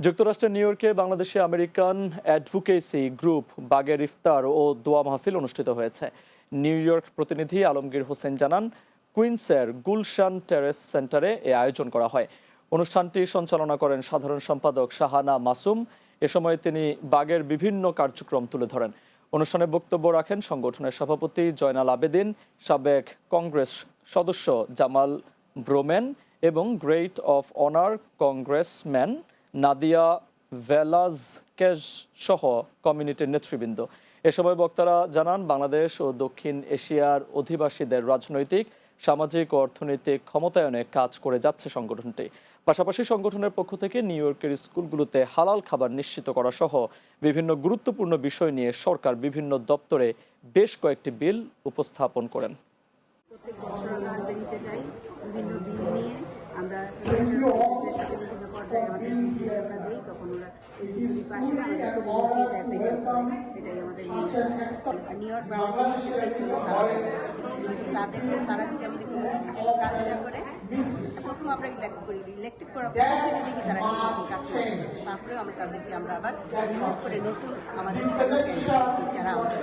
যুক্তরাষ্ট্রের নিউ ইয়র্কে বাংলাদেশে আমেরিকান অ্যাডভোকেসি গ্রুপ বাগের ইফতার ও দোয়া মাহফিল অনুষ্ঠিত হয়েছে। নিউ ইয়র্ক প্রতিনিধি আলমগীর হোসেন জানান, কুইন্সের গুলশান টেরেস সেন্টারে এ আয়োজন করা হয়। অনুষ্ঠানটি সঞ্চালনা করেন সাধারণ সম্পাদক শাহানা মাসুম। এ সময় তিনি বাগের বিভিন্ন কার্যক্রম তুলে ধরেন। অনুষ্ঠানে বক্তব্য রাখেন সংগঠনের সভাপতি জয়নাল আবেদিন, সাবেক কংগ্রেস সদস্য জামাল ব্রোমেন এবং great of honour congressman Nydia Velazquez সহ কমিউনিটির নেতৃবৃন্দ। এ সময় বক্তারা জানান, বাংলাদেশ ও দক্ষিণ এশিয়ার অধিবাসীদের রাজনৈতিক, সামাজিক ও অর্থনৈতিক ক্ষমতায়নে কাজ করে যাচ্ছে সংগঠনটি। পাশাপাশি সংগঠনের পক্ষ থেকে নিউ ইয়র্কের স্কুলগুলোতে হালাল খাবার নিশ্চিত করা সহ বিভিন্ন গুরুত্বপূর্ণ বিষয় নিয়ে সরকার বিভিন্ন দপ্তরে বেশ কয়েকটি বিল উপস্থাপন করেন। প্রত্যেক বছর আমরা দিতে চাই বিভিন্ন বিল নিয়ে আমরা সিনেটরের সাথে বিভিন্ন পর্যায়ে আমাদের বিল আমরা দিই, তখন ওরা পাশে এটাই আমাদের নিউ ইয়র্ক বাংলাদেশের জন্য তারা যদি আমাদের কমিউনিটির জন্য কাজটা করে, প্রথম আমরা ইলেক্ট করি, ইলেক্টেড করার পর যদি দেখি তারা কি কাজ করে, তারপরে আমরা তাদেরকে আমরা আবার রিমুভ করে নতুন আমাদের যারা আমাদের